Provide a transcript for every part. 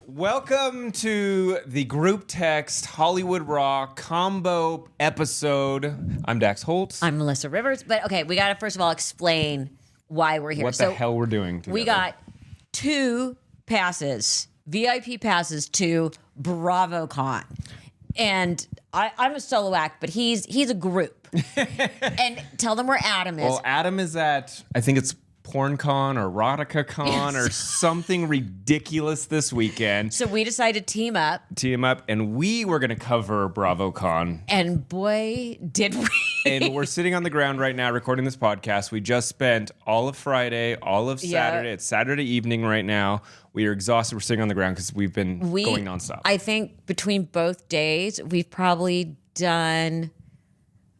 Welcome to the group text Hollywood Raw combo episode. I'm Dax Holt. I'm Melissa Rivers. But okay, we got to first of all explain why we're here. What the hell we're doing together. We got 2 passes, VIP passes to BravoCon. And I'm a solo act, but he's a group. And tell them where Adam is. Well, Adam is at, I think it's PornCon or EroticaCon or something ridiculous this weekend. So we decided to team up. And we were going to cover BravoCon. And boy, did we. And we're sitting on the ground right now recording this podcast. We just spent all of Friday, all of Saturday. It's Saturday evening right now. We are exhausted. We're sitting on the ground because we've been going nonstop. I think between both days, we've probably done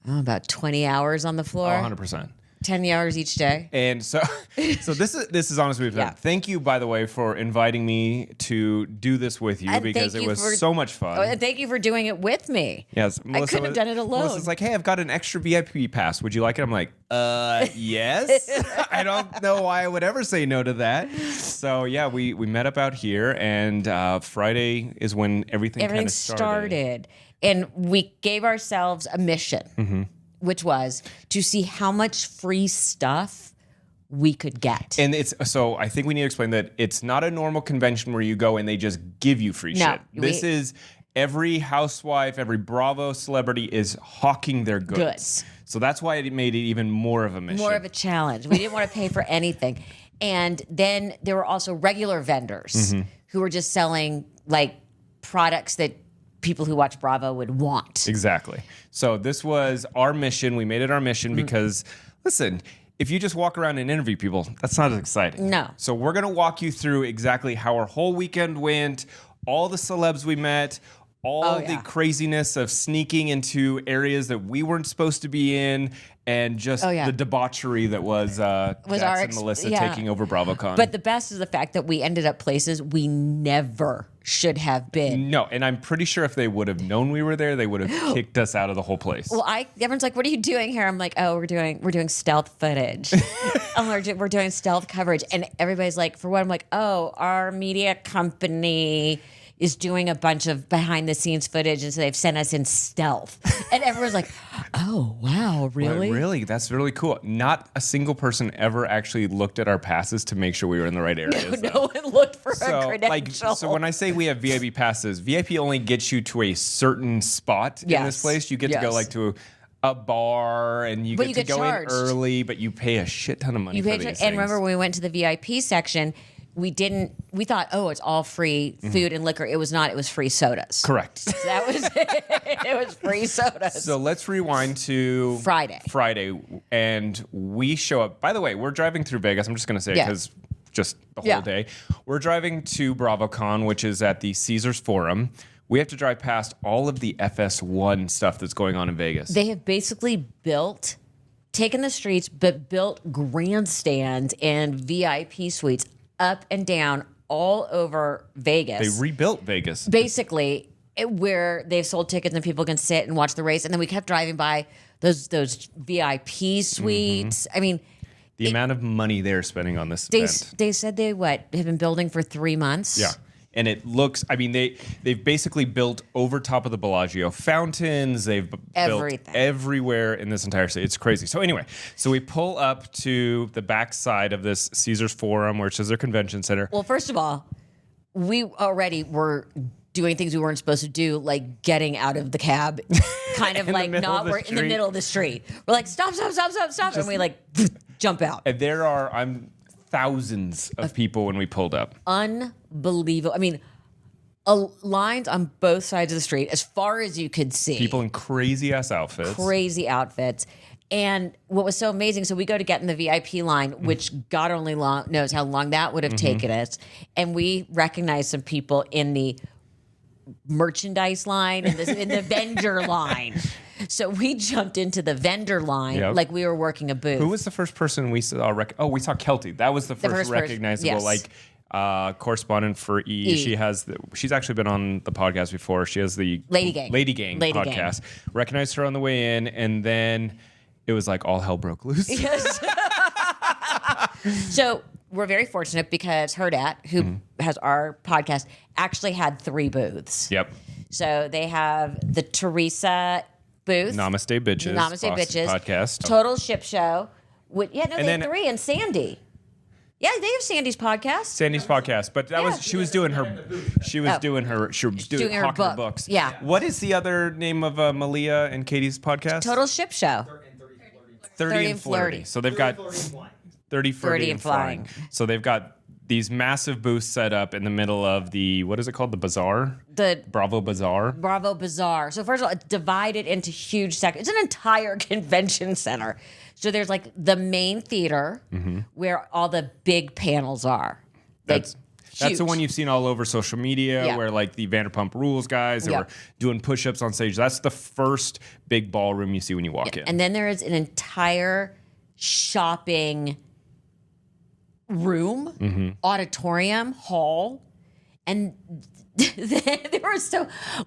about 20 hours on the floor. 100%. 10 hours each day. And so this is honestly, thank you, by the way, for inviting me to do this with you, because it was so much fun. And thank you for doing it with me. Yes, Melissa, I couldn't have done it alone. Melissa's like, hey, I've got an extra VIP pass. Would you like it? I'm like, yes. I don't know why I would ever say no to that. So yeah, we met up out here, and Friday is when everything kind of started. And we gave ourselves a mission. Which was to see how much free stuff we could get. And so I think we need to explain that it's not a normal convention where you go and they just give you free shit. This is every housewife, every Bravo celebrity is hawking their goods. So that's why it made it even more of a mission. More of a challenge. We didn't want to pay for anything. And then there were also regular vendors who were just selling like products that people who watch Bravo would want. Exactly. So this was our mission. We made it our mission because, listen, if you just walk around and interview people, that's not as exciting. No. So we're going to walk you through exactly how our whole weekend went, all the celebs we met, all the craziness of sneaking into areas that we weren't supposed to be in, and just the debauchery that was Dax and Melissa taking over BravoCon. But the best is the fact that we ended up places we never should have been. No, and I'm pretty sure if they would have known we were there, they would have kicked us out of the whole place. Well, everyone's like, "What are you doing here?" I'm like, "Oh, we're doing stealth footage. We're doing stealth coverage." And everybody's like, "For what?" I'm like, "Oh, our media company is doing a bunch of behind the scenes footage, and so they've sent us in stealth." And everyone's like, "Oh, wow, really? Well, really? That's really cool." Not a single person ever actually looked at our passes to make sure we were in the right areas. No one looked for a credential. So when I say we have VIP passes, VIP only gets you to a certain spot in this place. You get to go like to a bar, and you get to go in early, but you pay a shit ton of money for these things. And remember when we went to the VIP section, we thought, oh, it's all free food and liquor. It was not. It was free sodas. Correct. So that was it. It was free sodas. So let's rewind to Friday, and we show up. By the way, we're driving through Vegas. I'm just going to say it because just the whole day. We're driving to BravoCon, which is at the Caesars Forum. We have to drive past all of the FS1 stuff that's going on in Vegas. They have basically taken the streets, but built grandstands and VIP suites up and down all over Vegas. They rebuilt Vegas. Basically, where they've sold tickets and people can sit and watch the race. And then we kept driving by those VIP suites. I mean, the amount of money they're spending on this event. They said they have been building for 3 months. Yeah. And it looks, I mean, they've basically built over top of the Bellagio fountains. They've built everywhere in this entire city. It's crazy. So anyway, we pull up to the backside of this Caesars Forum, which is their convention center. Well, first of all, we already were doing things we weren't supposed to do, like getting out of the cab, kind of like we're in the middle of the street. We're like, stop. And we like jump out. And there are, thousands of people when we pulled up. Unbelievable. I mean, lines on both sides of the street as far as you could see. People in crazy outfits. And what was so amazing, so we go to get in the VIP line, which God only knows how long that would have taken us. And we recognized some people in the merchandise line and in the vendor line. So we jumped into the vendor line like we were working a booth. Who was the first person we saw? We saw Kelty. That was the first recognizable correspondent for E. She's actually been on the podcast before. She has the Lady Gang podcast. Recognized her on the way in, and then it was like all hell broke loose. Yes. So we're very fortunate because Hurrdat, who has our podcast, actually had 3 booths. Yep. So they have the Teresa booth. Namaste Bitches. Namaste Bitches. Podcast. Total Ship Show. They had 3. And Sandy. Yeah, they have Sandy's podcast. Sandy's podcast, but that was she was doing her doing her Hawker book. books. Yeah. What is the other name of Malia and Katie's podcast? Total Ship Show. 30 and Flirty. So they've got 30, 40, and Flying. So they've got these massive booths set up in the middle of the, what is it called? The bazaar? The Bravo Bazaar. Bravo Bazaar. So first of all, it's divided into huge sections. It's an entire convention center. So there's like the main theater where all the big panels are. That's the one you've seen all over social media where like the Vanderpump Rules guys, they were doing push-ups on stage. That's the first big ballroom you see when you walk in. And then there is an entire shopping room, auditorium, hall, and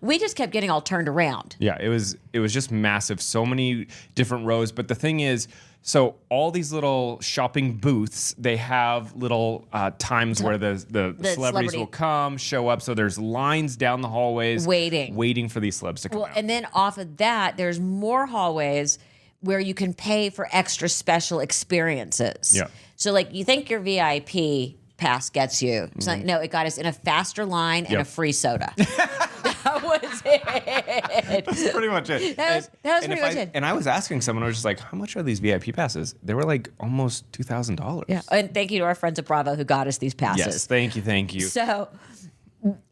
we just kept getting all turned around. Yeah, it was just massive. So many different rows. But the thing is, so all these little shopping booths, they have little times where the celebrities will come, show up. So there's lines down the hallways waiting for these celebs to come out. And then off of that, there's more hallways where you can pay for extra special experiences. Yeah. So like you think your VIP pass gets you. It's like, no, it got us in a faster line and a free soda. That was it. That's pretty much it. That was pretty much it. And I was asking someone, I was just like, how much are these VIP passes? They were like almost $2,000. Yeah. And thank you to our friends at Bravo who got us these passes. Yes, thank you. So...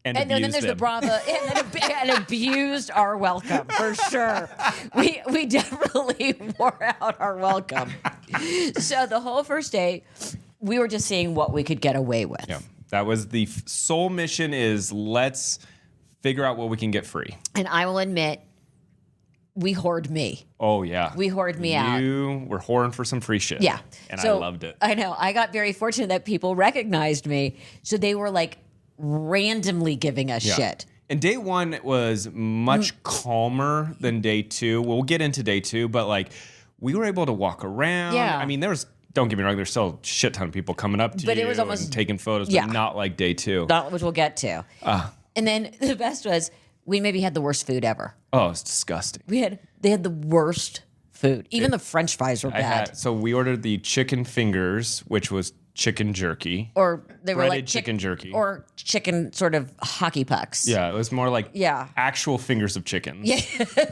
And then there's the Bravo, and abused our welcome for sure. We definitely wore out our welcome. So the whole first day, we were just seeing what we could get away with. Yeah, that was the sole mission: is let's figure out what we can get free. And I will admit, we whored me. Oh yeah, we whored me out. You were whoring for some free shit. Yeah, and I loved it. I know. I got very fortunate that people recognized me, so they were like randomly giving us shit. And day 1 was much calmer than day 2. We'll get into day 2, but like we were able to walk around. Yeah. I mean, don't get me wrong, there's still a shit ton of people coming up to you, it was almost and taking photos, but not like day 2. Not, which we'll get to. And then the best was we maybe had the worst food ever. Oh, it's disgusting. They had the worst food. Even the French fries were bad. So we ordered the chicken fingers, which was chicken jerky. Or they were breaded like chicken jerky. Or chicken sort of hockey pucks. Yeah, it was more like actual fingers of chickens. Yeah.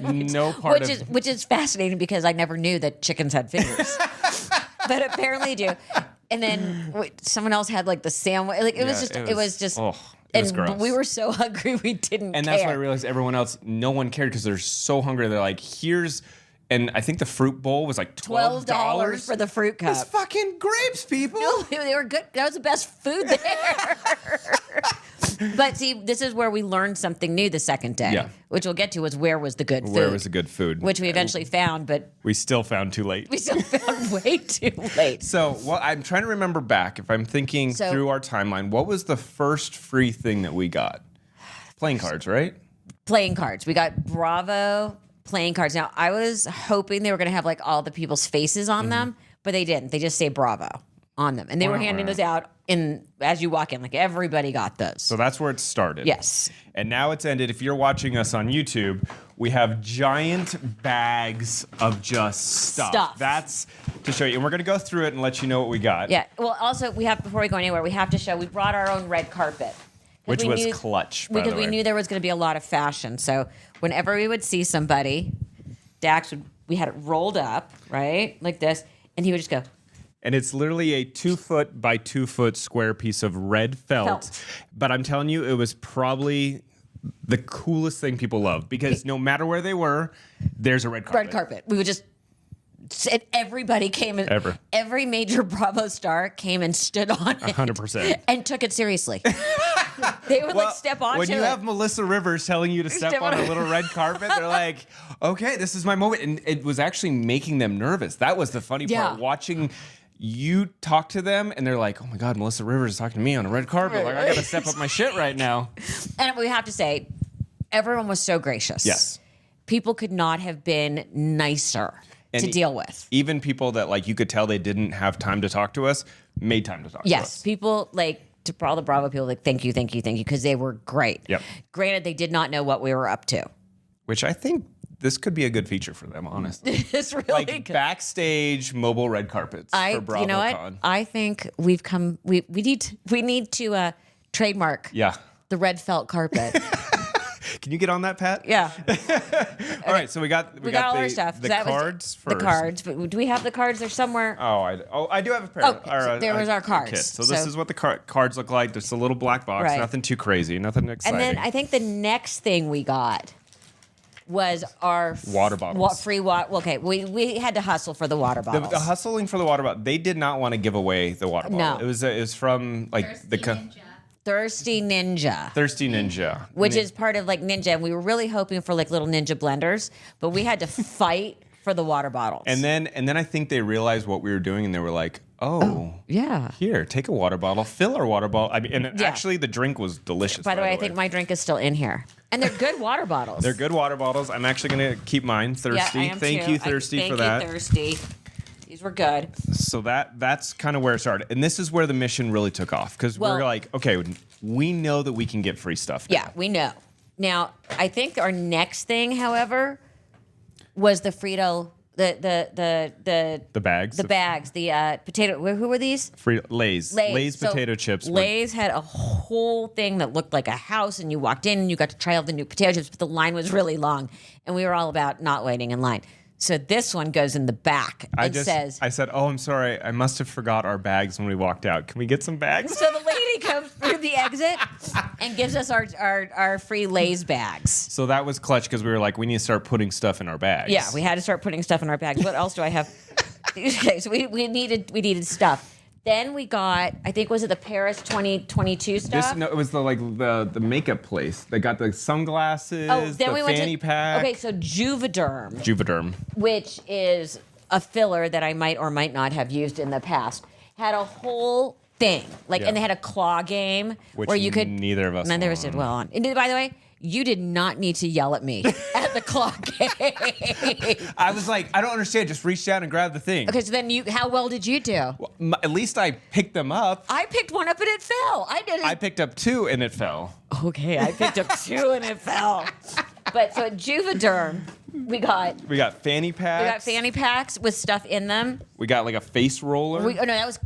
No part which is fascinating because I never knew that chickens had fingers. But apparently do. And then someone else had like the sandwich. Like it was just oh, it was gross. We were so hungry we didn't care. And that's why I realized everyone else, no one cared because they're so hungry. They're like, and I think the fruit bowl was like $12 for the fruit cup. It's fucking grapes, people. No, they were good. That was the best food there. But see, this is where we learned something new the second day, which we'll get to, was where was the good food. Where was the good food? Which we eventually found, but... We still found too late. We still found way too late. So I'm trying to remember back, if I'm thinking through our timeline, what was the first free thing that we got? Playing cards, right? Playing cards. We got Bravo playing cards. Now, I was hoping they were going to have like all the people's faces on them, but they didn't. They just say Bravo on them. And they were handing those out as you walk in. Like everybody got those. So that's where it started. Yes. And now it's ended. If you're watching us on YouTube, we have giant bags of just stuff. That's to show you. And we're going to go through it and let you know what we got. Yeah. Well, also, before we go anywhere, we have to show, we brought our own red carpet. Which was clutch, by the way. Because we knew there was going to be a lot of fashion. So whenever we would see somebody, we had it rolled up, right? Like this. And he would just go. And it's literally a 2-foot by 2-foot square piece of red felt. But I'm telling you, it was probably the coolest thing people loved. Because no matter where they were, there's a red carpet. Red carpet. We would just... And everybody came in. Every major Bravo star came and stood on it. 100%. And took it seriously. They would step onto it. When you have Melissa Rivers telling you to step on a little red carpet, they're like, okay, this is my moment. And it was actually making them nervous. That was the funny part. Watching you talk to them and they're like, oh my God, Melissa Rivers is talking to me on a red carpet. Like, I got to step up my shit right now. And we have to say, everyone was so gracious. Yes. People could not have been nicer to deal with. Even people that like you could tell they didn't have time to talk to us made time to talk to us. Yes, people for all the Bravo people, like, thank you, because they were great. Yep. Granted, they did not know what we were up to. Which I think this could be a good feature for them, honestly. It's really like good. Backstage mobile red carpets for BravoCon. You know what? I think we've come. We need to trademark. Yeah. The red felt carpet. Can you get on that, Pat? Yeah. All right, so we got all our stuff. The cards first. The cards, but do we have the cards? They're somewhere. I do have a pair. So there was our cards. Kit. So this is what the cards look like. Just a little black box. Right. Nothing too crazy. Nothing exciting. And then I think the next thing we got was our water bottles. Free water. Okay, we had to hustle for the water bottles. The hustling for the water bottle. They did not want to give away the water bottle. No. It was from like Thirsty Ninja. Thirsty Ninja. Which is part of like Ninja. And we were really hoping for like little Ninja blenders, but we had to fight for the water bottles. And then I think they realized what we were doing and they were like, oh yeah. Here, take a water bottle, fill our water bottle. I mean, actually the drink was delicious. By the way, I think my drink is still in here. And they're good water bottles. They're good water bottles. I'm actually going to keep mine. Thirsty. Yeah, I am Thank too. you, Thirsty, for that. Thank you, Thirsty. These were good. So that's kind of where it started. And this is where the mission really took off. Because we're like, okay, we know that we can get free stuff now. Yeah, we know. Now, I think our next thing, however, was the Frito, the bags. The bags. The potato. Who were these? Lay's potato chips. Lay's had a whole thing that looked like a house, and you walked in and you got to try all the new potato chips, but the line was really long, and we were all about not waiting in line. So this one goes in the back. I said, oh, I'm sorry. I must have forgot our bags when we walked out. Can we get some bags? So the lady comes through the exit and gives us our free Lay's bags. So that was clutch because we were like, we need to start putting stuff in our bags. Yeah, we had to start putting stuff in our bags. What else do I have? Okay, so we needed stuff. Then we got, I think, was it the Paris 2022 stuff? It was the makeup place. They got the sunglasses, then we went fanny pack. Okay, so Juvederm, which is a filler that I might or might not have used in the past, had a whole thing. And they had a claw game where you could. Neither of us did well on. And by the way, you did not need to yell at me at the clock game. I was like, I don't understand. Just reach down and grab the thing. Okay, so then how well did you do? Well, at least I picked them up. I picked one up and it fell. I picked up two and it fell. Okay, I picked up two and it fell. But so at Juvederm, we got fanny packs. We got fanny packs with stuff in them. We got like a face roller. No, that was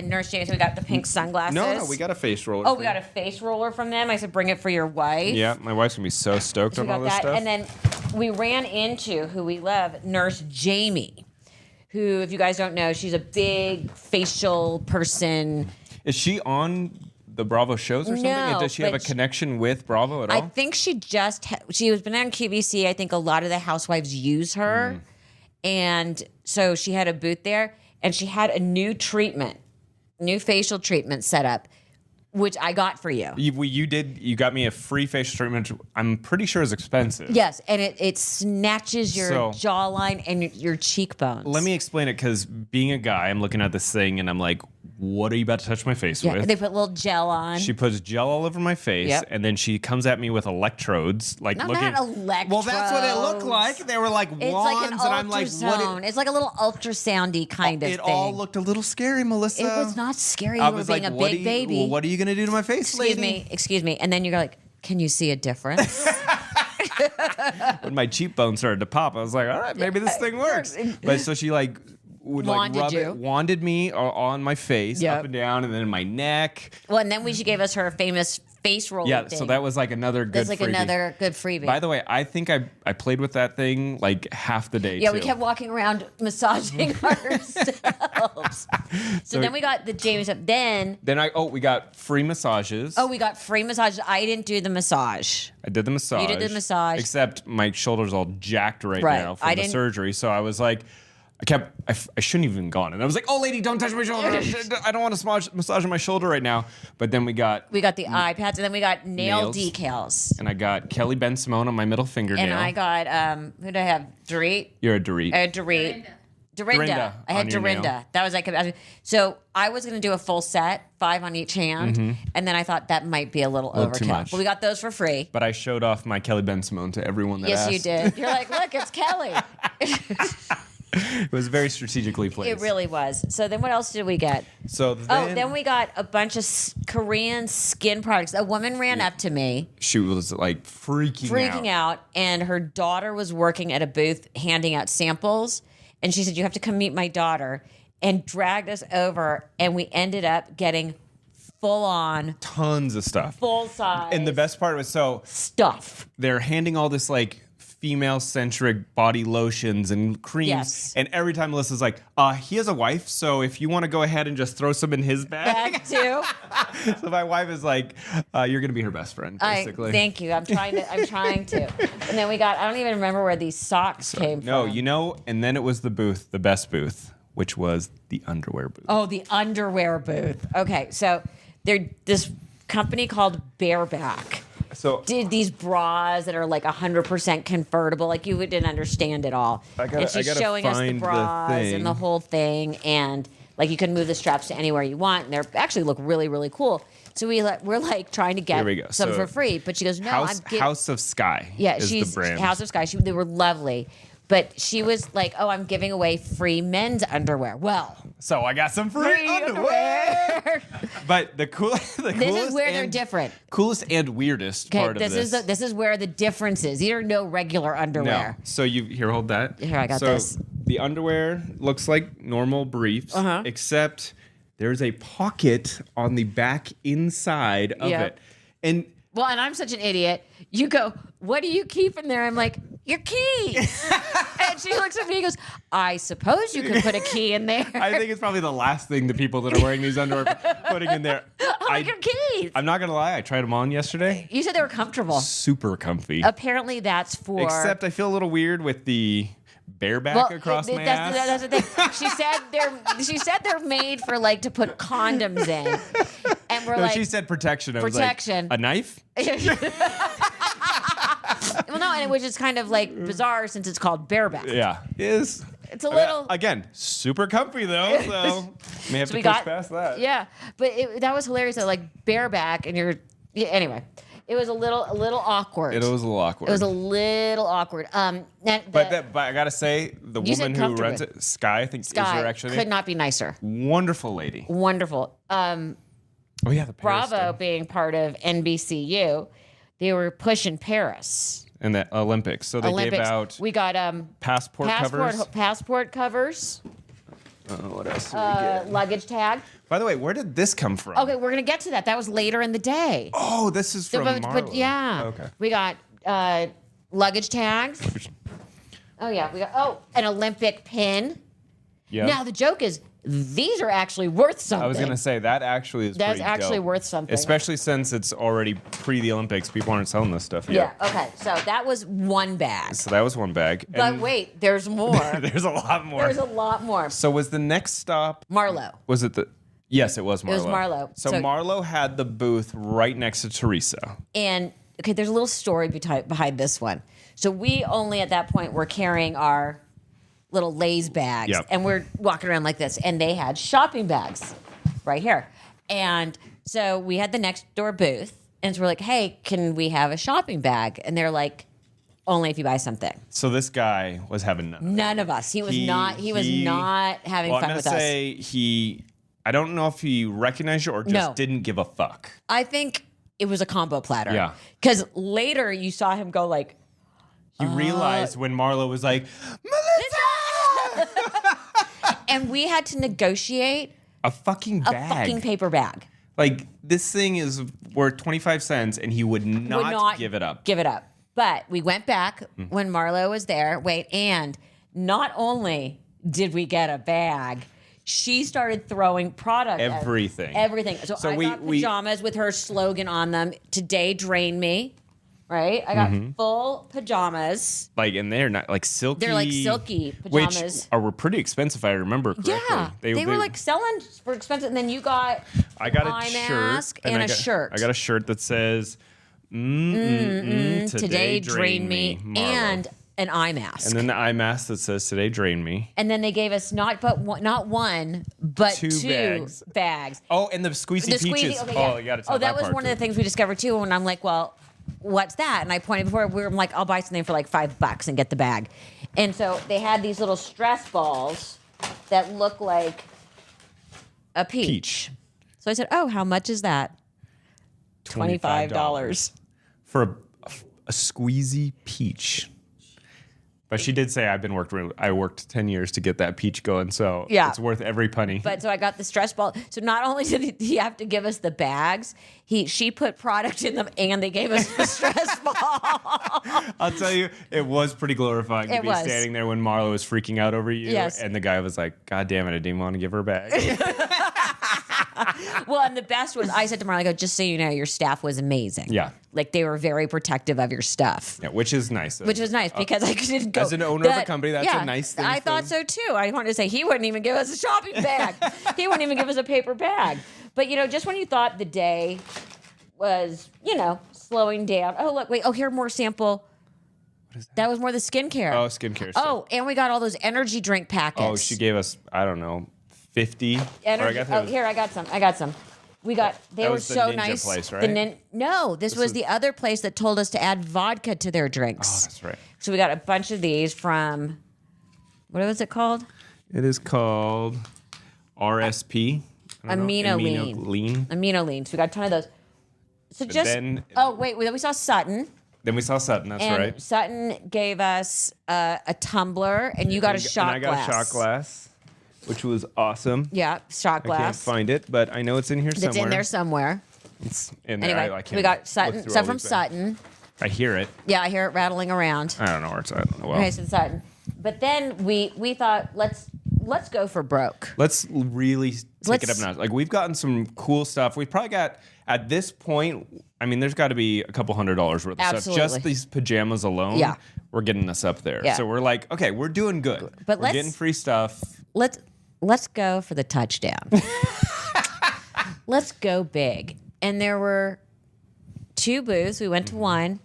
Nurse James. We got the pink sunglasses. No, we got a face roller. Oh, we got a face roller from them. I said, bring it for your wife. Yeah, my wife's gonna be so stoked on all this stuff. And then we ran into who we love, Nurse Jamie, who, if you guys don't know, she's a big facial person. Is she on the Bravo shows or something? No, does she have a connection with Bravo at all? I think she she was been on QVC. I think a lot of the housewives use her. And so she had a booth there, and she had a new facial treatment set up, which I got for you. You got me a free facial treatment. I'm pretty sure it's expensive. Yes, and it snatches your jawline and your cheekbones. Let me explain it, because being a guy, I'm looking at this thing and I'm like, what are you about to touch my face with? They put a little gel on. She puts gel all over my face, and then she comes at me with electrodes. Not electrodes. Well, that's what it looked like. They were like wands, like and I'm like, what? It's like a little ultrasoundy kind of thing. It all looked a little scary, Melissa. It was not scary. You were being a big baby. Well, what are you going to do to my face, lady? Excuse me. And then you're like, can you see a difference? When my cheekbone started to pop, I was like, all right, maybe this thing works. But so she would wanded me on my face, up and down, and then in my neck. Well, and then she gave us her famous face roller thing. So that was like another good freebie. That's like another good freebie. By the way, I think I played with that thing like half the day, too. We kept walking around massaging ourselves. So then we got the James up. Then we got free massages. Oh, we got free massages. I didn't do the massage. I did the massage. You did the massage. Except my shoulder's all jacked right now from the surgery. So I was like, I shouldn't have even gone. And I was like, oh, lady, don't touch my shoulder. I don't want to massage my shoulder right now. But then we got the iPads, and then we got nails. Decals. And I got Kelly Ben Simone on my middle fingernail. And I got, who did I have? Dorit? You're a Dorit. I had Dorinda. I had Dorinda. That was like, so I was going to do a full set, 5 on each hand. And then I thought that might be a little overkill. Too much. But we got those for free. But I showed off my Kelly Ben Simone to everyone that asked. Yes, you did. You're like, look, it's Kelly. It was very strategically placed. It really was. So then what else did we get? So then we got a bunch of Korean skin products. A woman ran up to me. She was like freaking out. And her daughter was working at a booth handing out samples. And she said, you have to come meet my daughter. And dragged us over. And we ended up getting full on. Tons of stuff. Full size. And the best part was stuff. They're handing all this like female-centric body lotions and creams. Yes. And every time Melissa's like, he has a wife, so if you want to go ahead and just throw some in his bag. too. So my wife is like, you're going to be her best friend, basically. Thank you. I'm trying to. And then we got, I don't even remember where these socks came from. No, and then it was the booth, the best booth, which was the underwear booth. Oh, the underwear booth. Okay, so they're this company called Bareback. So did these bras that are like 100% convertible, like you didn't understand it all. And she's showing us the bras and the whole thing, and like you can move the straps to anywhere you want, and they actually look really, really cool. So we're like trying to get some for free, but she goes, no, House of Sky. Yeah, is she's the brand. House of Sky. They were lovely. But she was like, oh, I'm giving away free men's underwear. Well, so I got some free underwear. But the coolest this is where they're different. Coolest and weirdest part of this. This is where the difference is. These are no regular underwear. No. So here, hold that. Here, I got this. The underwear looks like normal briefs, except there's a pocket on the back inside of it. And I'm such an idiot. You go, what do you keep in there? I'm like, your keys. And she looks at me and goes, I suppose you could put a key in there. I think it's probably the last thing the people that are wearing these underwear putting in there. Your keys. I'm not going to lie. I tried them on yesterday. You said they were comfortable. Super comfy. Apparently that's for... Except I feel a little weird with the bareback across my ass. That's the thing. She said they're made for like to put condoms in. And we're she said protection. I was like, a knife? Well, no, and which is kind of like bizarre since it's called bareback. Yeah, it is. It's a little... Again, super comfy though, so may have to push past that. Yeah, but that was hilarious. Though, like bareback, and anyway. It was a little awkward. It was a little awkward. It was a little awkward. But I gotta say, the woman who runs it, Sky, I think is her actually. Could not be nicer. Wonderful lady. Wonderful. Oh yeah, the Paris Bravo thing. being part of NBCU, they were pushing Paris. And the Olympics. So they gave out. We got passport covers. Passport covers. What else did we get? Luggage tag. By the way, where did this come from? Okay, we're gonna get to that. That was later in the day. Oh, this is from Marlo. But yeah. Okay. We got luggage tags. Oh yeah, we got an Olympic pin. Yeah. Now the joke is these are actually worth something. I was gonna say that actually is that's pretty actually dope. worth something. Especially since it's already pre the Olympics. People aren't selling this stuff yet. Yeah. Okay. So that was one bag. So that was one bag. But wait, there's more. There's a lot more. There's a lot more. So was the next stop Marlo? Was it the? Yes, it was Marlo. It was Marlo. So Marlo had the booth right next to Teresa. And okay, there's a little story behind this one. So we only at that point were carrying our little Lay's bags, and we're walking around like this, and they had shopping bags right here. And so we had the next door booth, and so we're like, hey, can we have a shopping bag? And they're like, only if you buy something. So this guy was having none of us. He was not having fun with us. I don't know if he recognized you or just didn't give a fuck. I think it was a combo platter. Yeah. Because later you saw him go like, he realized when Marlo was like, Melissa! And we had to negotiate a fucking paper bag. Like, this thing is worth 25 cents, and he would not give it up. But we went back when Marlo was there. And not only did we get a bag, she started throwing product. Everything. So I got pajamas with her slogan on them. Today, drain me. Right? I got full pajamas. And they're not silky. They're like silky pajamas. Which were pretty expensive if I remember correctly. Yeah. They were selling for expensive. And then you got I got a mask and a shirt. I got a shirt that says, today drain me. Marlo. And an eye mask. And then the eye mask that says, today drain me. And then they gave us not one, but two bags. Oh, and the squeezy peaches. Okay, yeah. Oh, you got to tell that was one of the things we discovered too. And I'm like, well, what's that? And I pointed before I'm like, I'll buy something for like $5 and get the bag. And so they had these little stress balls that look like a peach. So I said, "Oh, how much is that?" $25 for a squeezy peach. But she did say I worked 10 years to get that peach going, so it's worth every penny. But so I got the stress ball. So not only did he have to give us the bags, she put product in them, and they gave us the stress ball. I'll tell you, it was pretty glorifying to be standing there when Marla was freaking out over you, and the guy was like, "God damn it, I didn't want to give her a bag." Well, and the best was, I said to Marla, I go, "Just so you know, your staff was amazing. Yeah. Like, they were very protective of your stuff." Yeah, which is nice. Which was nice, because I couldn't go. As an owner of a company, that's a nice thing. I thought so, too. I wanted to say, he wouldn't even give us a shopping bag. He wouldn't even give us a paper bag. But, just when you thought the day was, slowing down. Oh, look, wait. Oh, here, more sample. What is that? That was more the skincare. Oh, skincare stuff. Oh, and we got all those energy drink packets. Oh, she gave us, I don't know, 50. Energy. Here, I got some. They were so nice. Place, right? No, this was the other place that told us to add vodka to their drinks. Oh, that's right. So we got a bunch of these from, what was it called? It is called RSP. Aminoline. Aminoline. So we got a ton of those. So wait, we saw Sutton. Then we saw Sutton, that's right. Sutton gave us a tumbler, and you got a shot glass. And I got a shot glass, which was awesome. Yeah, shot glass. I can't find it, but I know it's in here somewhere. It's in there somewhere. It's in there. Anyway, we got Sutton, stuff from Sutton. I hear it. Yeah, I hear it rattling around. I don't know where it's at. I don't know. Okay, so Sutton. But then we thought, let's go for broke. Let's really take it up now. Like, we've gotten some cool stuff. We've probably got, at this point, I mean, there's got to be a couple $100 worth of stuff. Just these pajamas alone, we're getting us up there. Yeah. So we're like, okay, we're doing good. But we're getting free stuff. Let's go for the touchdown. Let's go big. And there were 2 booths. We went to one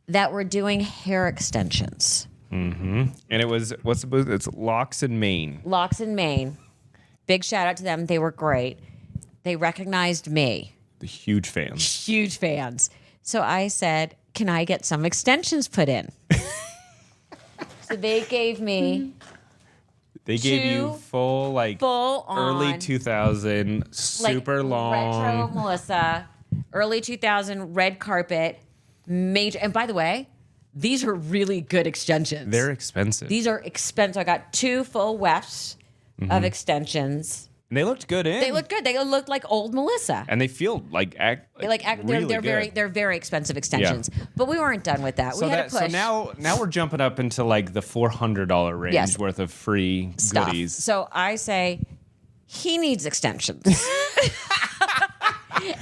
that were doing hair extensions. Mm-hmm. And it was, what's the booth? It's Locks in Maine. Locks in Maine. Big shout out to them. They were great. They recognized me. The huge fans. Huge fans. So I said, "Can I get some extensions put in?" So they gave me... They gave you full early 2000, super long. Retro Melissa, early 2000 red carpet, major. And by the way, these are really good extensions. They're expensive. These are expensive. I got 2 full wefts of extensions. And they looked good in. They looked good. They looked like old Melissa. And they feel they're very expensive extensions. Yeah. But we weren't done with that. We had to push. So now we're jumping up into like the $400 range worth of free goodies. So I say, he needs extensions.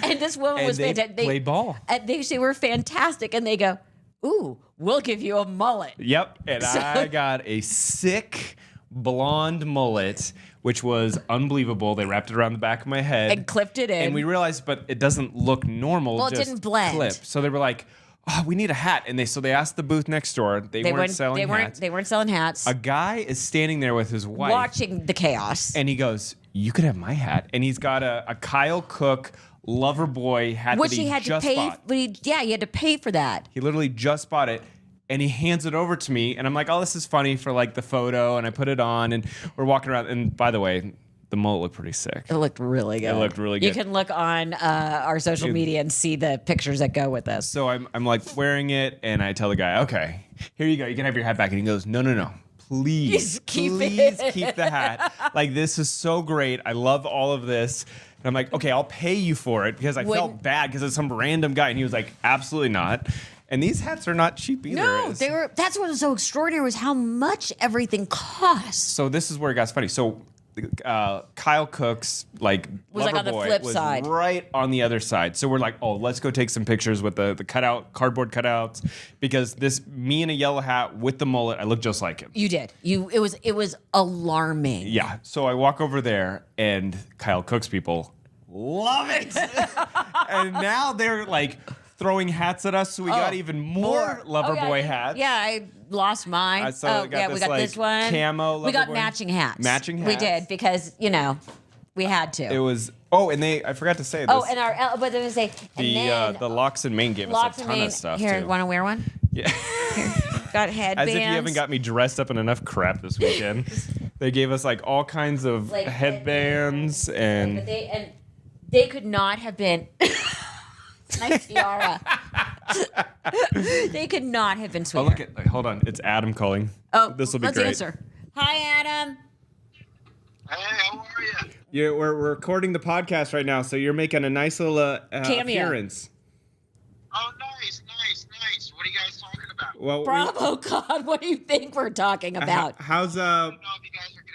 And this woman was fantastic. They play ball. And they were fantastic. And they go, "Ooh, we'll give you a mullet." Yep. And I got a sick blonde mullet, which was unbelievable. They wrapped it around the back of my head and clipped it in. And we realized, but it doesn't look normal. Well, it didn't blend. Clip. So they were like, "Oh, we need a hat." And they asked the booth next door. They weren't selling hats. They weren't selling hats. A guy is standing there with his wife, watching the chaos. And he goes, "You could have my hat." And he's got a Kyle Cook Loverboy hat, which he had to pay. He had to pay for that. He literally just bought it. And he hands it over to me, and I'm like, "Oh, this is funny for like the photo." And I put it on, and we're walking around. And by the way, the mullet looked pretty sick. It looked really good. You can look on our social media and see the pictures that go with this. So I'm like wearing it, and I tell the guy, "Okay, here you go. You can have your hat back." And he goes, "No. Please keep the hat. Like, this is so great. I love all of this." And I'm like, "Okay, I'll pay you for it," because I felt bad because it's some random guy. And he was like, "Absolutely not." And these hats are not cheap either. No, that's what was so extraordinary, was how much everything costs. So this is where it got funny. So Kyle Cook's was like on the flip side, right on the other side. So we're like, "Oh, let's go take some pictures with the cardboard cutouts," because me in a yellow hat with the mullet, I look just like him. You did. It was alarming. Yeah. So I walk over there, and Kyle Cook's people love it, and now they're like throwing hats at us, so we got even more Loverboy hats. Yeah, I lost mine. We got this one. Camo Loverboy. We got matching hats. Matching hats. We did, because, we had to. It was, and I forgot to say this. The Locks in Maine gave us a ton of stuff, Here, too. Want to wear one? Yeah. Here. got headbands. As if you haven't got me dressed up in enough crap this weekend. They gave us like all kinds of Like headbands and they could not have been. Nice tiara. They could not have been sweeter. Oh, look at! Hold on, it's Adam calling. Oh, this will be let's great. Answer. Hi, Adam. Hey, how are you? Yeah, we're recording the podcast right now, so you're making a nice little appearance. Oh, nice. What are you guys talking about? Well, BravoCon. What do you think we're talking about? How's I don't know if you guys are good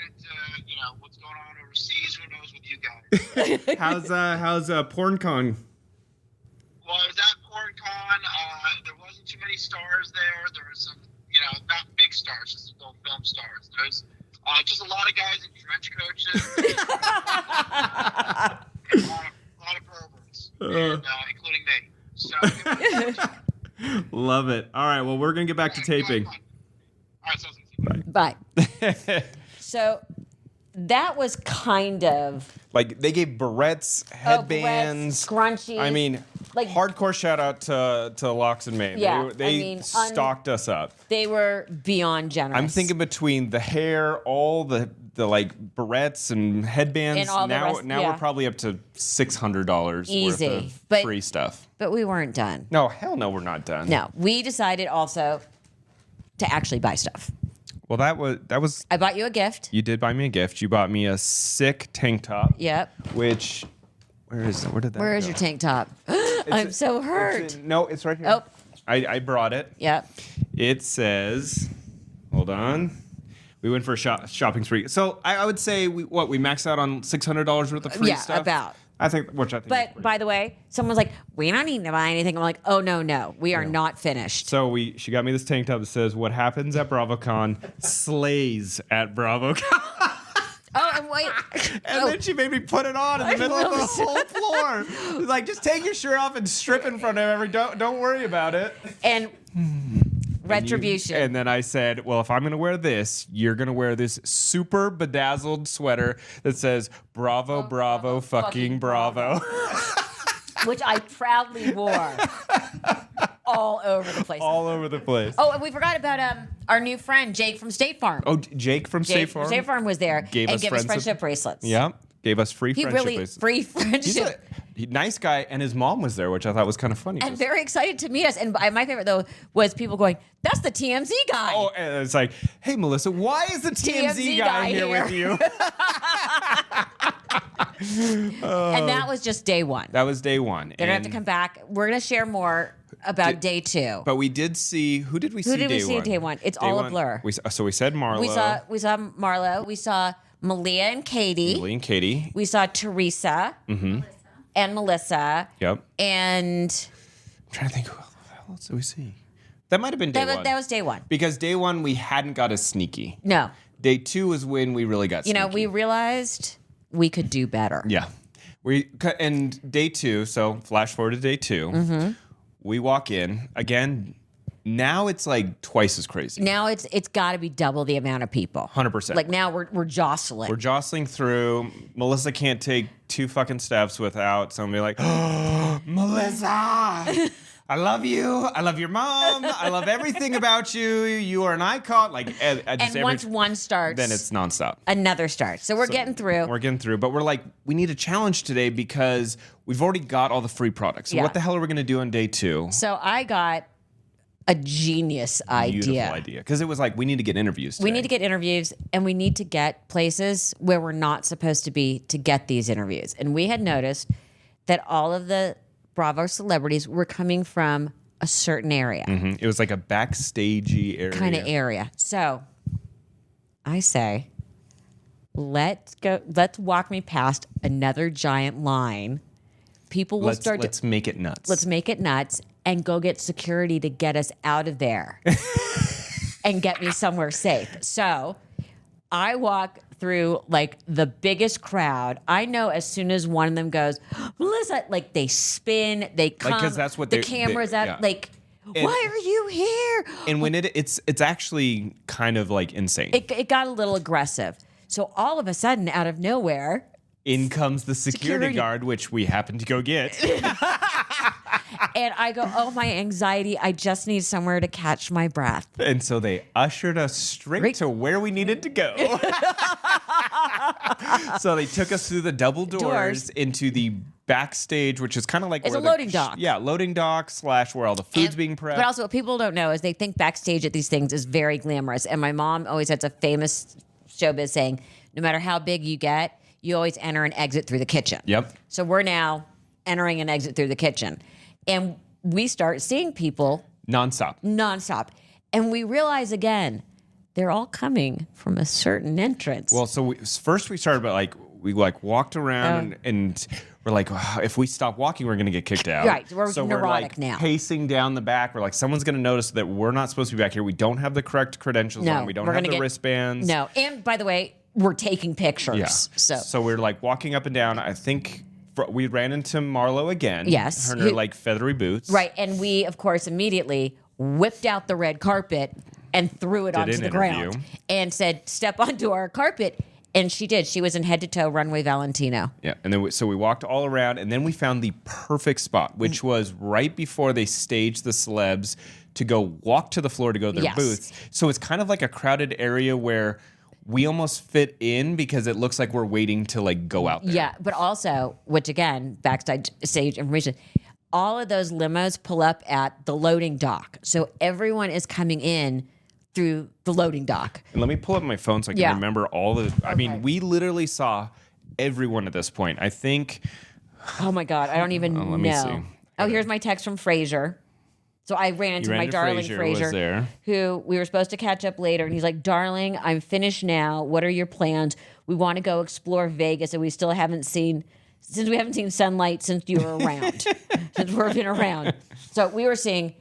what's going on overseas. Who knows with you guys? how's PornCon? Well, I was at PornCon. There wasn't too many stars there. There were some, not big stars, just little film stars. There's just a lot of guys in trench coaches. And a lot of perverts, including me. So, love it. All right, well, we're going to get back to taping. All right, so Bye. So that was kind of like they gave barrettes, headbands, scrunchies. I mean, like hardcore shout out to Locks and Maine. Yeah, they stocked us up. They were beyond generous. I'm thinking between the hair, all the like barrettes and headbands. And all the rest, we're probably up to $600 Easy. worth of free stuff. But we weren't done. No, hell no, we're not done. No, we decided also to actually buy stuff. Well, that was. I bought you a gift. You did buy me a gift. You bought me a sick tank top. Yep. Which, where is that? Where is your tank top? I'm so hurt. No, it's right here. Oh. I brought it. Yep. It says, hold on. We went for a shopping spree. So I would say we maxed out on $600 worth of free stuff. Yeah, about. I think. But by the way, someone's like, "We don't need to buy anything." I'm like, "Oh no, we are not finished." So she got me this tank top that says, "What happens at BravoCon slays at BravoCon." Oh, and wait. And then she made me put it on in the middle of the whole floor. Like, just take your shirt off and strip in front of everyone. Don't worry about it. And retribution. And then I said, well, if I'm going to wear this, you're going to wear this super bedazzled sweater that says, Bravo, Bravo, fucking Bravo. Which I proudly wore all over the place. All over the place. Oh, and we forgot about our new friend, Jake from State Farm. Oh, Jake from State Farm? State Farm was there Gave us friendship bracelets. Yeah. Gave us free friendship bracelets. Free friendship. He's a nice guy, and his mom was there, which I thought was kind of funny. And very excited to meet us. And my favorite, though, was people going, "That's the TMZ guy." Oh, and it's like, hey, Melissa, why is the TMZ guy here with you? And that was just day one. That was day one. They're going to have to come back. We're going to share more about day two. But we did see, who did we see day one? Who did we see day one? It's all a blur. So we said Marlo. We saw Marlo. We saw Malia and Katie. We saw Teresa and Melissa. Yep. And I'm trying to think, who else did we see? That might have been day one. That was day one. Because day one, we hadn't got as sneaky. No. Day two was when we really got sneaky. We realized we could do better. Yeah. And day two, so flash forward to day two, we walk in. Again, now it's like twice as crazy. Now it's got to be double the amount of people. 100%. Like now we're jostling. We're jostling through. Melissa can't take 2 fucking steps without somebody like, oh, Melissa, I love you. I love your mom. I love everything about you. You are an icon. Like, once one starts, then it's nonstop. Another starts. So we're getting through. We're getting through, but we're like, we need a challenge today because we've already got all the free products. So what the hell are we going to do on day two? So I got a genius idea. Beautiful idea. Because it was like, we need to get interviews today. We need to get interviews, and we need to get places where we're not supposed to be to get these interviews. And we had noticed that all of the Bravo celebrities were coming from a certain area. It was like a backstagey area. Kind of area. So I say, let's walk me past another giant line. People will Let's make it nuts. Let's make it nuts and go get security to get us out of there and get me somewhere safe. So I walk through like the biggest crowd. I know as soon as one of them goes, Melissa, like they spin, they come, because that's what the camera's out. Yeah. Like, why are you here? And when it's actually kind of like insane. It got a little aggressive. So all of a sudden, out of nowhere, in comes the security guard, which we happened to go get. And I go, oh, my anxiety. I just need somewhere to catch my breath. And so they ushered us straight to where we needed to go. So they took us through the double doors into the backstage, which is kind of like it's a loading dock. Yeah, loading dock / where all the food's being prepped. But also what people don't know is they think backstage at these things is very glamorous. And my mom always has a famous showbiz saying, no matter how big you get, you always enter and exit through the kitchen. Yep. So we're now entering and exit through the kitchen. And we start seeing people nonstop. And we realize again, they're all coming from a certain entrance. Well, so first we started, but we walked around and we're like, oh, if we stop walking, we're going to get kicked out. Right. We're neurotic now. Pacing down the back. We're like, someone's going to notice that we're not supposed to be back here. We don't have the correct credentials on. We don't have the wristbands. No. And by the way, we're taking pictures. Yeah. So we're walking up and down. I think we ran into Marlo again. Yes. Her feathery boots. Right. And we, of course, immediately whipped out the red carpet and threw it onto the ground and said, step onto our carpet. And she did. She was in head-to-toe runway Valentino. Yeah, and then we walked all around, and then we found the perfect spot, which was right before they staged the celebs to go walk to the floor to go to their booths. So it's kind of like a crowded area where we almost fit in because it looks like we're waiting to go out there. Yeah, but also, which again, backstage information, all of those limos pull up at the loading dock. So everyone is coming in through the loading dock. And let me pull up my phone so I can remember all the... I mean, we literally saw everyone at this point. I think... Oh, my God. I don't even know. Let me see. Oh, here's my text from Fraser. So I ran into my darling Fraser, who we were supposed to catch up later. And he's like, darling, I'm finished now. What are your plans? We want to go explore Vegas, and we still haven't seen... Since we haven't seen sunlight since you were around. Since we've been around. So we were seeing...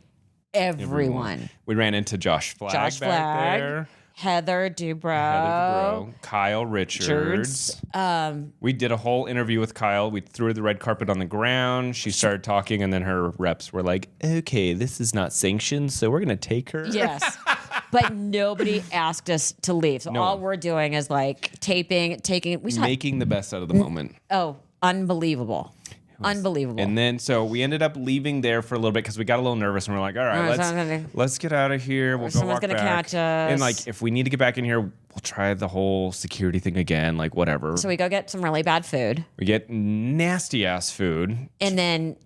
Everyone. We ran into Josh Flagg back there. Heather Dubrow. Kyle Richards. We did a whole interview with Kyle. We threw the red carpet on the ground. She started talking, and then her reps were like, okay, this is not sanctioned, so we're going to take her. Yes. But nobody asked us to leave. So all we're doing is taping, making the best out of the moment. Oh, unbelievable. Unbelievable. And then, so we ended up leaving there for a little bit because we got a little nervous and we're like, all right, let's get out of here. We'll go walk back. Someone's going to catch us. And if we need to get back in here, we'll try the whole security thing again, whatever. So we go get some really bad food. We get nasty ass food. And then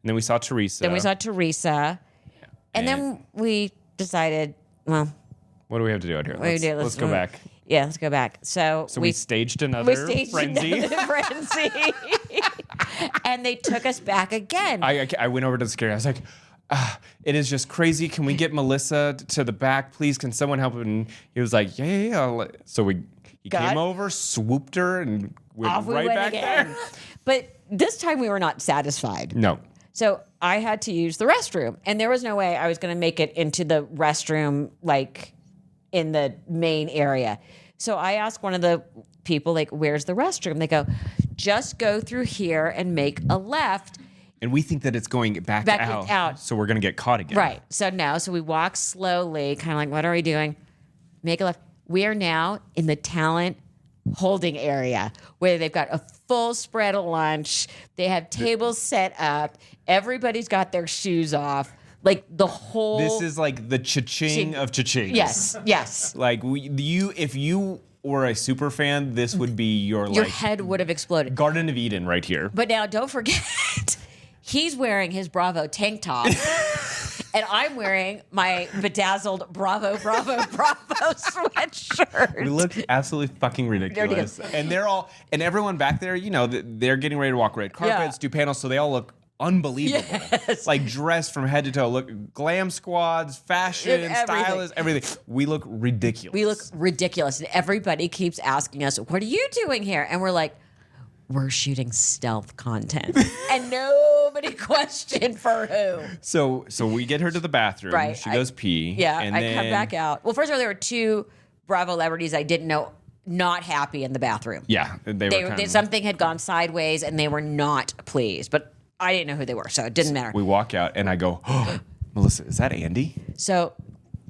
we saw Teresa. And then we decided, well, what do we have to do out here? Let's go back. Yeah, let's go back. So we staged another frenzy. And they took us back again. I went over to the security. I was like, it is just crazy. Can we get Melissa to the back, please? Can someone help? And he was like, yeah. So he came over, swooped her, and went right back there. But this time we were not satisfied. No. So I had to use the restroom. And there was no way I was going to make it into the restroom, in the main area. So I asked one of the people, where's the restroom? They go, just go through here and make a left. And we think that it's going back out. So we're going to get caught again. Right. So we walk slowly, kind of what are we doing? Make a left. We are now in the talent holding area where they've got a full spread of lunch. They have tables set up. Everybody's got their shoes off. The whole... This is the cha-ching of cha-chings. Yes. If you were a super fan, this would be your head would have exploded. Garden of Eden right here. But now don't forget, he's wearing his Bravo tank top. And I'm wearing my bedazzled Bravo sweatshirt. We look absolutely fucking ridiculous. And everyone back there, they're getting ready to walk red carpets, do panels, so they all look unbelievable. Yes. Dressed from head to toe. Look, glam squads, fashion, stylists, everything. We look ridiculous. And everybody keeps asking us, what are you doing here? And we're like, we're shooting stealth content. And nobody questioned for who. So we get her to the bathroom. Right. She goes pee. Yeah, and I come back out. Well, first of all, there were two Bravo celebrities I didn't know not happy in the bathroom. Yeah. Something had gone sideways and they were not pleased. But I didn't know who they were, so it didn't matter. We walk out, and I go, oh, Melissa, is that Andy? So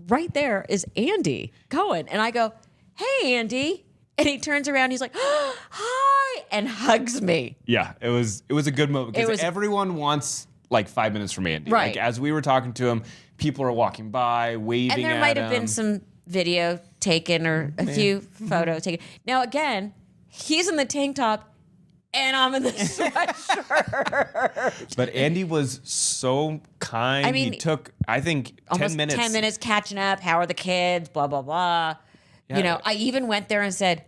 right there is Andy Cohen. And I go, hey, Andy. And he turns around, he's like, oh, hi, and hugs me. Yeah, it was a good moment because everyone wants like 5 minutes from Andy. Right. Like as we were talking to him, people are walking by, waving at him. And there might have been some video taken or a few photos taken. Now, again, he's in the tank top and I'm in the sweatshirt. But Andy was so kind. I mean, he took, I think, 10 minutes. 10 minutes catching up. How are the kids? Blah, blah, blah. Yeah. You know, I even went there and said,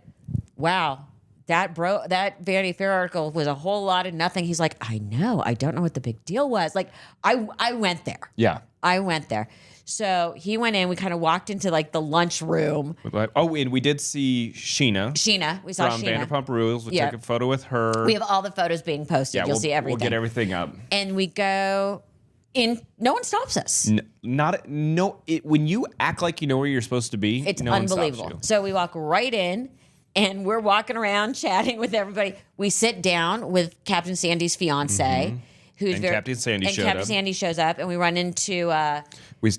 wow, that Vanity Fair article was a whole lot of nothing. He's like, I know. I don't know what the big deal was. Like, I went there. Yeah. I went there. So he went in. We kind of walked into like the lunch room. Oh, and we did see Sheena. We saw from Sheena. Vanderpump Rules. We took a photo with her. We have all the photos being posted. You'll see everything. We'll get everything up. And we go in. No one stops us. When you act like you know where you're supposed to be, it's no unbelievable. One stops you. So we walk right in. And we're walking around chatting with everybody. We sit down with Captain Sandy's fiance, who's Captain Sandy shows up, and we run into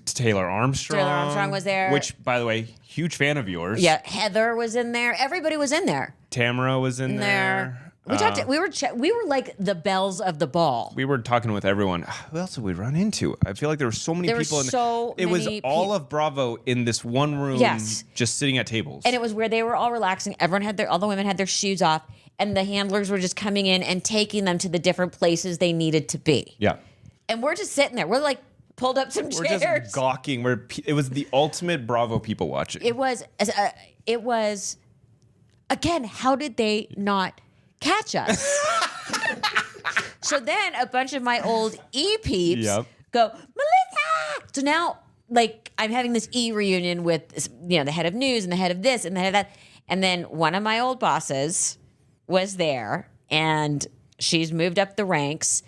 Taylor Armstrong. Taylor Armstrong was there. Which, by the way, huge fan of yours. Yeah, Heather was in there. Everybody was in there. Tamara was in there. We talked. We were like the belles of the ball. We were talking with everyone. Who else did we run into? I feel like there were so many people. It was all of Bravo in this one room, just sitting at tables. And it was where they were all relaxing. Everyone had all the women had their shoes off, and the handlers were just coming in and taking them to the different places they needed to be. Yeah. And we're just sitting there. We're like pulled up some chairs. We're just gawking. It was the ultimate Bravo people watching. It was. Again, how did they not catch us? So then a bunch of my old E-peeps go, Melissa! So now, like, I'm having this E-reunion with, the head of news and the head of this and the head of that. And then one of my old bosses was there, and she's moved up the ranks.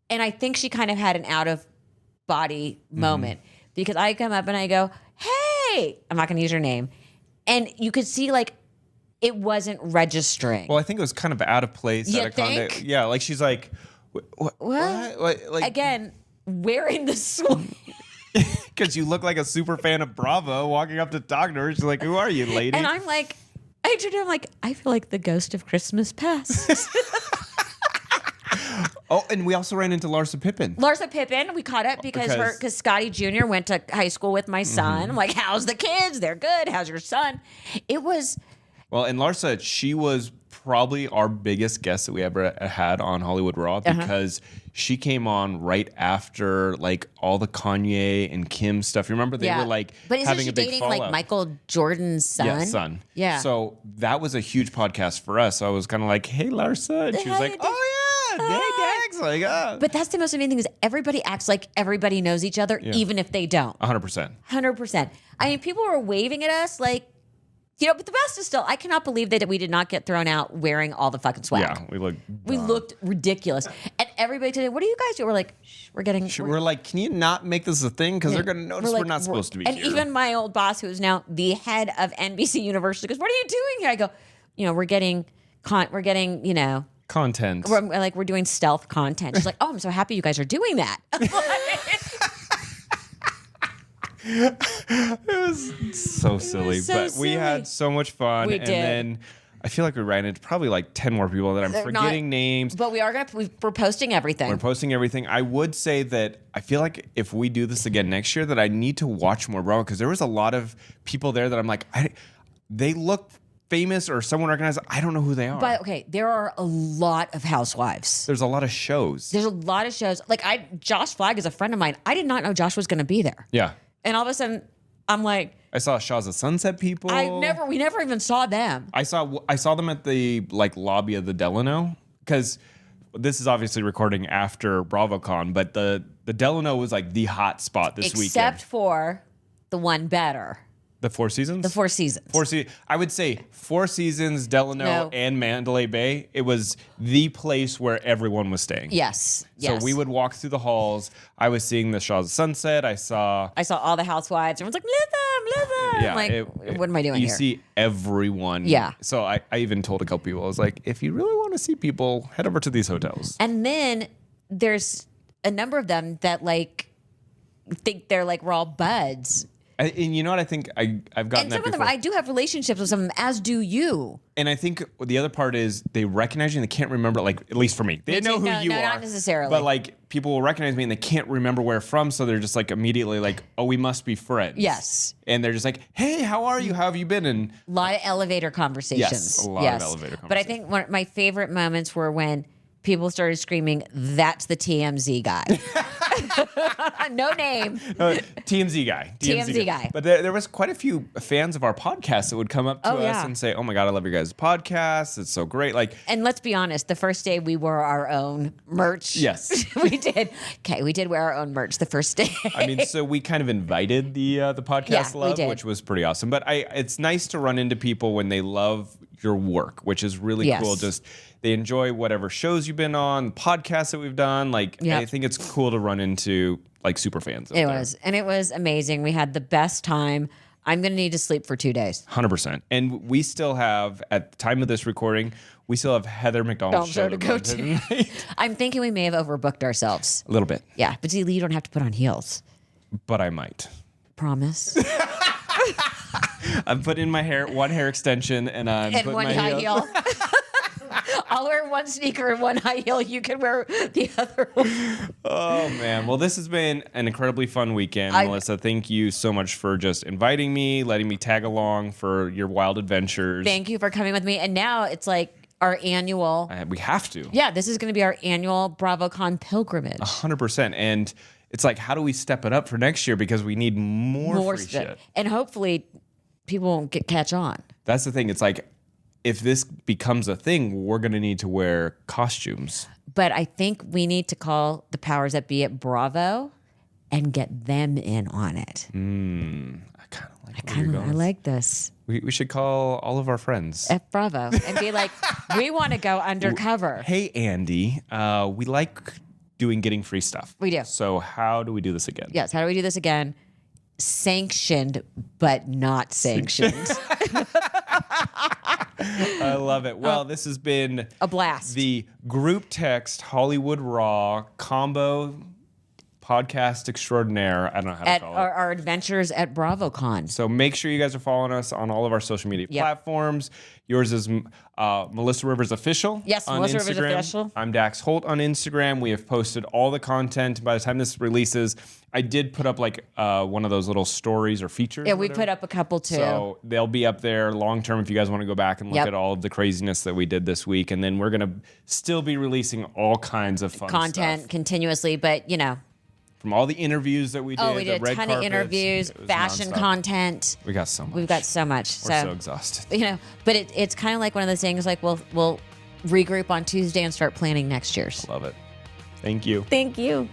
And I think she kind of had an out-of-body moment, because I come up and I go, hey! I'm not going to use her name. And you could see, like, it wasn't registering. Well, I think it was kind of out of place. You think? Yeah, like she's like, what? Like, again, wearing the swim. Because you look like a super fan of Bravo, walking up to talk to her. She's like, who are you, lady? And I'm like, I feel like the ghost of Christmas past. Oh, and we also ran into Larsa Pippen. We caught up because Scotty Jr. went to high school with my son. I'm like, how's the kids? They're good. How's your son? It was... Well, and Larsa, she was probably our biggest guest that we ever had on Hollywood Raw, because she came on right after like all the Kanye and Kim stuff. You remember they were like having a big dating fallout. like Michael Jordan's son? Yeah, son. Yeah. So that was a huge podcast for us. So I was kind of like, hey, Larsa. And she was like, oh, yeah. Hey, Dax. Like, But that's the most amazing thing is everybody acts like everybody knows each other, even if they don't. 100%. 100%. I mean, people were waving at us like, but the best is still, I cannot believe that we did not get thrown out wearing all the fucking swag. Yeah, we looked ridiculous. And everybody today, what do you guys do? We're like, we're like, can you not make this a thing? Because they're going to notice we're not supposed to be here. And even my old boss, who is now the head of NBC Universal, goes, what are you doing here? I go, we're getting, content. We're doing stealth content. She's like, oh, I'm so happy you guys are doing that. It was so silly, we had so much fun. We did. Then I feel like we ran into probably like 10 more people that I'm forgetting names. But we're posting everything. We're posting everything. I would say that I feel like if we do this again next year, that I need to watch more Bravo, because there was a lot of people there that I'm like, they look famous or someone recognized. I don't know who they are. But okay, there are a lot of housewives. There's a lot of shows. Like Josh Flagg is a friend of mine. I did not know Josh was going to be there. Yeah. And all of a sudden, I'm like, I saw Shaw's of Sunset people. We never even saw them. I saw them at the like lobby of the Delano, because this is obviously recording after BravoCon, but the Delano was like the hot spot this weekend. Except for the one better. The Four Seasons? The Four Seasons. I would say Four Seasons, Delano, and Mandalay Bay. It was the place where everyone was staying. Yes. So we would walk through the halls. I was seeing the Shaw's of Sunset. I saw all the housewives. Everyone's like, Melissa. Yeah, I'm like, what am I doing here? You see everyone. Yeah. So I even told a couple people, I was like, if you really want to see people, head over to these hotels. And then there's a number of them that like think they're like we're all buds. And you know what? I think I've gotten And that some of them, before. I do have relationships with some of them, as do you. And I think the other part is they recognize you and they can't remember, like, at least for me. They know who you are. not necessarily. But, like, people will recognize me and they can't remember where from, so they're just, like, immediately like, oh, we must be friends. Yes. And they're just like, hey, how are you? How have you been? And A lot of elevator conversations. Yes, a lot of elevator conversations. But I think one of my favorite moments were when people started screaming, "That's the TMZ guy." No name. TMZ guy. TMZ guy. But there was quite a few fans of our podcast that would come up to us and say, oh my God, I love your guys' podcast. It's so great. Like, and let's be honest, the first day we wore our own merch. Yes. We did. Okay, we did wear our own merch the first day. I mean, so we kind of invited the podcast we love, did. which was pretty awesome. But it's nice to run into people when they love your work, which is really Yes. cool. Just they enjoy whatever shows you've been on, podcasts that we've done. Like, Yep. I think it's cool to run into like super fans. It was amazing. We had the best time. I'm going to need to sleep for 2 days. 100%. And we still have, at the time of this recording, we still have Heather McDonald's show to go to tonight. I'm thinking we may have overbooked ourselves. A little bit, Yeah, but see, you don't have to put on heels. but I might. Promise. I'm putting in my hair, one hair extension, and I'm And putting one my high heel. heel. I'll wear one sneaker and one high heel. You can wear the other one. Oh man! Well, this has been an incredibly fun weekend, Melissa. Thank you so much for just inviting me, letting me tag along for your wild adventures. Thank you for coming with me. And now it's like our annual. We have to. Yeah, this is going to be our annual BravoCon pilgrimage. 100%. And it's like, how do we step it up for next year? Because we need more free stuff. shit. And hopefully people won't catch on. That's the thing. It's like, if this becomes a thing, we're going to need to wear costumes. But I think we need to call the powers that be at Bravo and get them in on it. I kind of like I like this. We should call all of our friends. At Bravo and be like, we want to go undercover. Hey, Andy, we like getting free stuff. We do. So how do we do this again? Yes, how do we do this again? Sanctioned, but not sanctioned. I love it. Well, this has been a blast. The group text Hollywood Raw combo podcast extraordinaire. I don't know how to call it. Our adventures at BravoCon. So make sure you guys are following us on all of our social media platforms. Yours is Melissa Rivers Official. Yes, on Melissa Instagram. Rivers Official. I'm Dax Holt on Instagram. We have posted all the content. By the time this releases, I did put up like one of those little stories or features. Yeah, we put up a couple too. So they'll be up there long term if you guys want to go back and look at all of the craziness that we did this week. And then we're going to still be releasing all kinds of fun content stuff. continuously, but you know. From all the interviews that we did. Oh, we did a ton of interviews, fashion content. We got so much. We've got so much. We're so exhausted. You know, but it's kind of like one of those things like we'll regroup on Tuesday and start planning next year's. Love it. Thank you. Thank you.